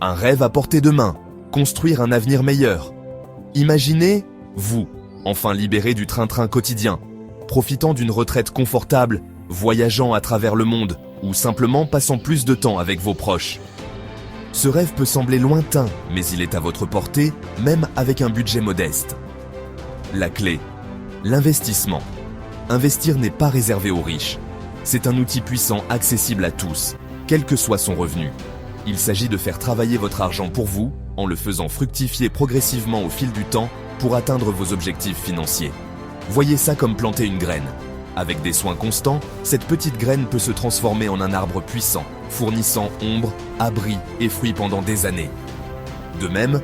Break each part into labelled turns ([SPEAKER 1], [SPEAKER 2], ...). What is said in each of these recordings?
[SPEAKER 1] Un rêve à portée de main, construire un avenir meilleur. Imaginez, vous, enfin libéré du train-train quotidien, profitant d'une retraite confortable, voyageant à travers le monde ou simplement passant plus de temps avec vos proches. Ce rêve peut sembler lointain, mais il est à votre portée, même avec un budget modeste. La clé, l'investissement. Investir n'est pas réservé aux riches. C'est un outil puissant accessible à tous, quel que soit son revenu. Il s'agit de faire travailler votre argent pour vous, en le faisant fructifier progressivement au fil du temps pour atteindre vos objectifs financiers. Voyez ça comme planter une graine. Avec des soins constants, cette petite graine peut se transformer en un arbre puissant, fournissant ombre, abri et fruits pendant des années. De même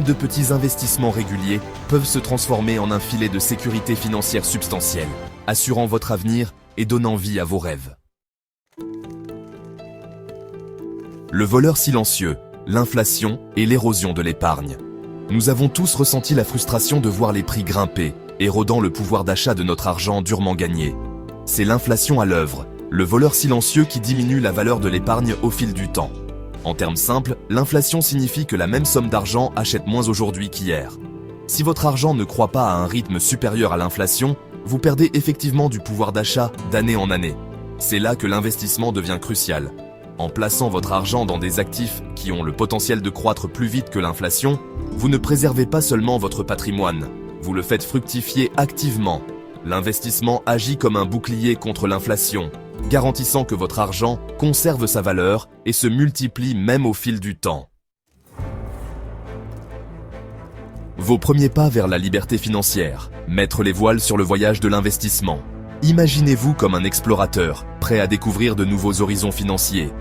[SPEAKER 1] de petits investissements réguliers peuvent se transformer en un filet de sécurité financière substantiel, assurant votre avenir et donnant vie à vos rêves. Le voleur silencieux, l'inflation et l'érosion de l'épargne. Nous avons tous ressenti la frustration de voir les prix grimper, érodant le pouvoir d'achat de notre argent durement gagné. C'est l'inflation à l'œuvre, le voleur silencieux qui diminue la valeur de l'épargne au fil du temps. En termes simples, l'inflation signifie que la même somme d'argent achète moins aujourd'hui qu'hier. Si votre argent ne croît pas à un rythme supérieur à l'inflation, vous perdez effectivement du pouvoir d'achat d'année en année. C'est là que l'investissement devient crucial. En plaçant votre argent dans des actifs qui ont le potentiel de croître plus vite que l'inflation, vous ne préservez pas seulement votre patrimoine, vous le faites fructifier activement. L'investissement agit comme un bouclier contre l'inflation, garantissant que votre argent conserve sa valeur et se multiplie même au fil du temps. Vos premiers pas vers la liberté financière, mettre les voiles sur le voyage de l'investissement. Imaginez-vous comme un explorateur, prêt à découvrir de nouveaux horizons financiers.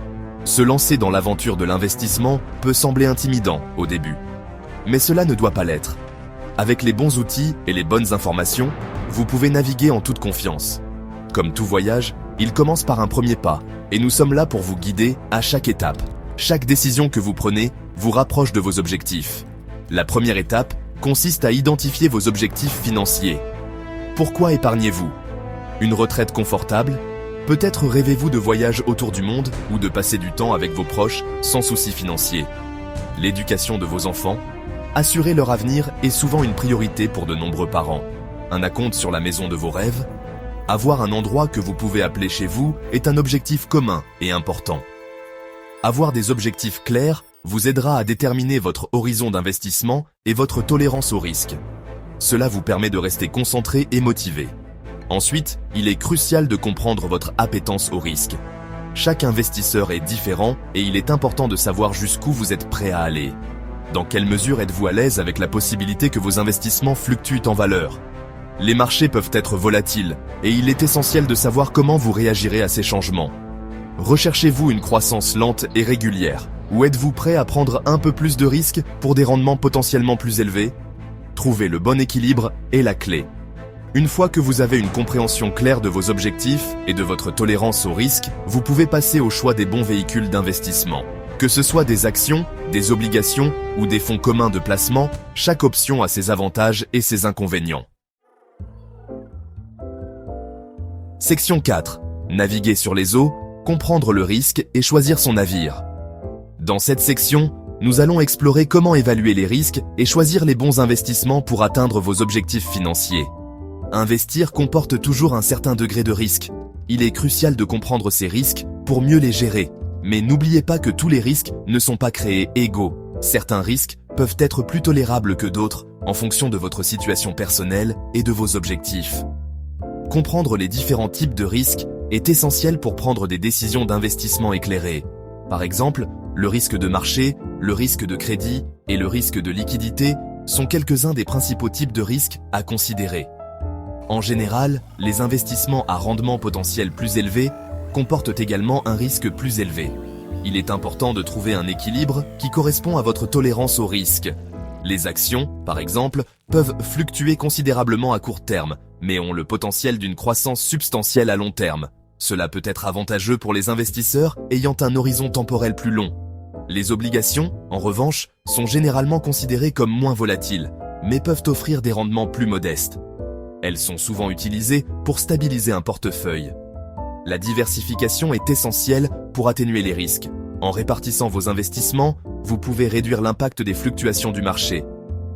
[SPEAKER 1] Se lancer dans l'aventure de l'investissement peut sembler intimidant au début. Mais cela ne doit pas l'être. Avec les bons outils et les bonnes informations, vous pouvez naviguer en toute confiance. Comme tout voyage, il commence par un premier pas, et nous sommes là pour vous guider à chaque étape. Chaque décision que vous prenez vous rapproche de vos objectifs. La première étape consiste à identifier vos objectifs financiers. Pourquoi épargnez-vous ? Une retraite confortable ? Peut-être rêvez-vous de voyages autour du monde ou de passer du temps avec vos proches sans soucis financiers. L'éducation de vos enfants ? Assurer leur avenir est souvent une priorité pour de nombreux parents. Un acompte sur la maison de vos rêves ? Avoir un endroit que vous pouvez appeler chez vous est un objectif commun et important. Avoir des objectifs clairs vous aidera à déterminer votre horizon d'investissement et votre tolérance au risque. Cela vous permet de rester concentré et motivé. Ensuite, il est crucial de comprendre votre appétence au risque. Chaque investisseur est différent et il est important de savoir jusqu'où vous êtes prêt à aller. Dans quelle mesure êtes-vous à l'aise avec la possibilité que vos investissements fluctuent en valeur ? Les marchés peuvent être volatiles et il est essentiel de savoir comment vous réagirez à ces changements. Recherchez-vous une croissance lente et régulière ou êtes-vous prêt à prendre un peu plus de risques pour des rendements potentiellement plus élevés ? Trouver le bon équilibre est la clé. Une fois que vous avez une compréhension claire de vos objectifs et de votre tolérance au risque, vous pouvez passer au choix des bons véhicules d'investissement. Que ce soit des actions, des obligations ou des fonds communs de placement, chaque option a ses avantages et ses inconvénients. Section 4. Naviguer sur les eaux, comprendre le risque et choisir son navire. Dans cette section, nous allons explorer comment évaluer les risques et choisir les bons investissements pour atteindre vos objectifs financiers. Investir comporte toujours un certain degré de risque. Il est crucial de comprendre ces risques pour mieux les gérer. Mais n'oubliez pas que tous les risques ne sont pas créés égaux. Certains risques peuvent être plus tolérables que d'autres en fonction de votre situation personnelle et de vos objectifs. Comprendre les différents types de risques est essentiel pour prendre des décisions d'investissement éclairées. Par exemple, le risque de marché, le risque de crédit et le risque de liquidité sont quelques-uns des principaux types de risques à considérer. En général, les investissements à rendement potentiel plus élevé comportent également un risque plus élevé. Il est important de trouver un équilibre qui correspond à votre tolérance au risque. Les actions, par exemple, peuvent fluctuer considérablement à court terme, mais ont le potentiel d'une croissance substantielle à long terme. Cela peut être avantageux pour les investisseurs ayant un horizon temporel plus long. Les obligations, en revanche, sont généralement considérées comme moins volatiles, mais peuvent offrir des rendements plus modestes. Elles sont souvent utilisées pour stabiliser un portefeuille. La diversification est essentielle pour atténuer les risques. En répartissant vos investissements, vous pouvez réduire l'impact des fluctuations du marché.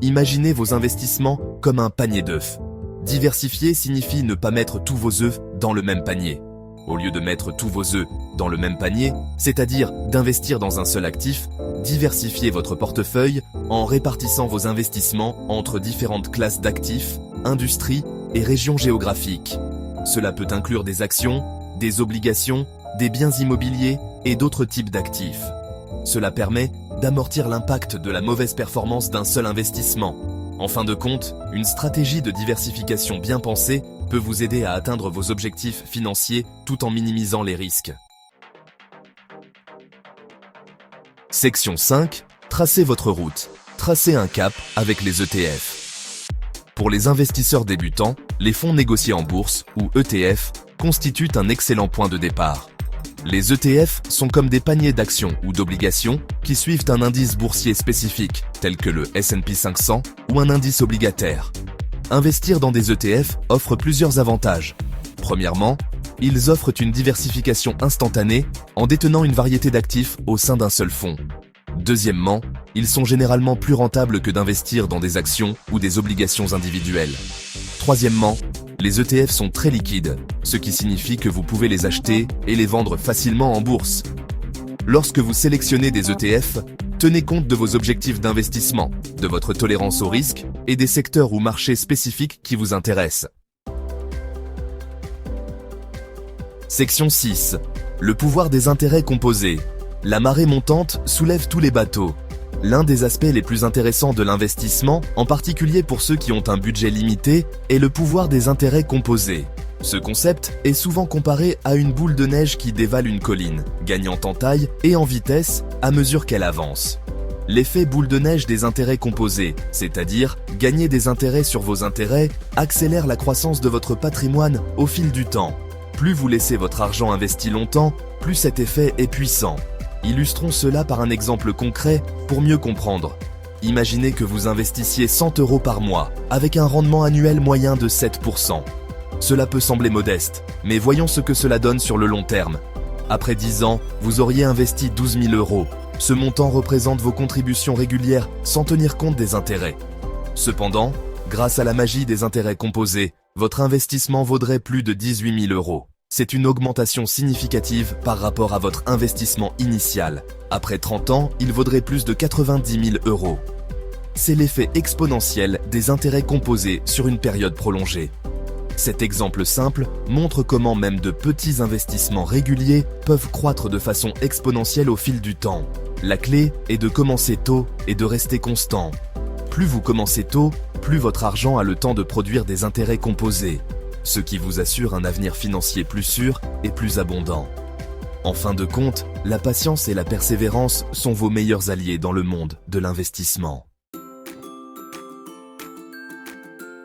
[SPEAKER 1] Imaginez vos investissements comme un panier d'œufs. Diversifier signifie ne pas mettre tous vos œufs dans le même panier. Au lieu de mettre tous vos œufs dans le même panier, c'est-à-dire d'investir dans un seul actif, diversifiez votre portefeuille en répartissant vos investissements entre différentes classes d'actifs, industries et régions géographiques. Cela peut inclure des actions, des obligations, des biens immobiliers et d'autres types d'actifs. Cela permet d'amortir l'impact de la mauvaise performance d'un seul investissement. En fin de compte, une stratégie de diversification bien pensée peut vous aider à atteindre vos objectifs financiers tout en minimisant les risques. Section 5. Tracez votre route. Tracez un cap avec les ETF. Pour les investisseurs débutants, les fonds négociés en bourse, ou ETF, constituent un excellent point de départ. Les ETF sont comme des paniers d'actions ou d'obligations qui suivent un indice boursier spécifique, tel que le S&P 500 ou un indice obligataire. Investir dans des ETF offre plusieurs avantages. Premièrement, ils offrent une diversification instantanée en détenant une variété d'actifs au sein d'un seul fonds. Deuxièmement, ils sont généralement plus rentables que d'investir dans des actions ou des obligations individuelles. Troisièmement, les ETF sont très liquides, ce qui signifie que vous pouvez les acheter et les vendre facilement en bourse. Lorsque vous sélectionnez des ETF, tenez compte de vos objectifs d'investissement, de votre tolérance au risque et des secteurs ou marchés spécifiques qui vous intéressent. Section 6. Le pouvoir des intérêts composés. La marée montante soulève tous les bateaux. L'un des aspects les plus intéressants de l'investissement, en particulier pour ceux qui ont un budget limité, est le pouvoir des intérêts composés. Ce concept est souvent comparé à une boule de neige qui dévale une colline, gagnant en taille et en vitesse à mesure qu'elle avance. L'effet boule de neige des intérêts composés, c'est-à-dire gagner des intérêts sur vos intérêts, accélère la croissance de votre patrimoine au fil du temps. Plus vous laissez votre argent investi longtemps, plus cet effet est puissant. Illustrons cela par un exemple concret pour mieux comprendre. Imaginez que vous investissiez 100 € par mois, avec un rendement annuel moyen de 7%. Cela peut sembler modeste, mais voyons ce que cela donne sur le long terme. Après 10 ans, vous auriez investi 12 000 €. Ce montant représente vos contributions régulières sans tenir compte des intérêts. Cependant, grâce à la magie des intérêts composés, votre investissement vaudrait plus de 18 000 €. C'est une augmentation significative par rapport à votre investissement initial. Après 30 ans, il vaudrait plus de 90 000 €. C'est l'effet exponentiel des intérêts composés sur une période prolongée. Cet exemple simple montre comment même de petits investissements réguliers peuvent croître de façon exponentielle au fil du temps. La clé est de commencer tôt et de rester constant. Plus vous commencez tôt, plus votre argent a le temps de produire des intérêts composés, ce qui vous assure un avenir financier plus sûr et plus abondant. En fin de compte, la patience et la persévérance sont vos meilleurs alliés dans le monde de l'investissement.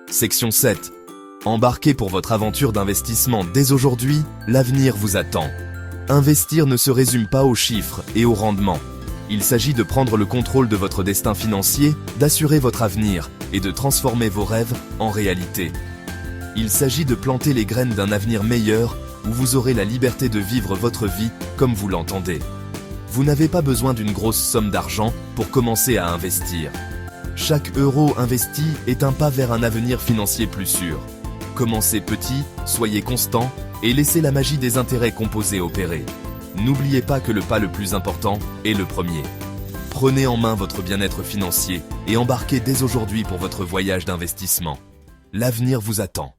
[SPEAKER 1] Section 7. Embarquez pour votre aventure d'investissement dès aujourd'hui, l'avenir vous attend. Investir ne se résume pas aux chiffres et au rendement. Il s'agit de prendre le contrôle de votre destin financier, d'assurer votre avenir et de transformer vos rêves en réalité. Il s'agit de planter les graines d'un avenir meilleur où vous aurez la liberté de vivre votre vie comme vous l'entendez. Vous n'avez pas besoin d'une grosse somme d'argent pour commencer à investir. Chaque euro investi est un pas vers un avenir financier plus sûr. Commencez petit, soyez constant et laissez la magie des intérêts composés opérer. N'oubliez pas que le pas le plus important est le premier. Prenez en main votre bien-être financier et embarquez dès aujourd'hui pour votre voyage d'investissement. L'avenir vous attend.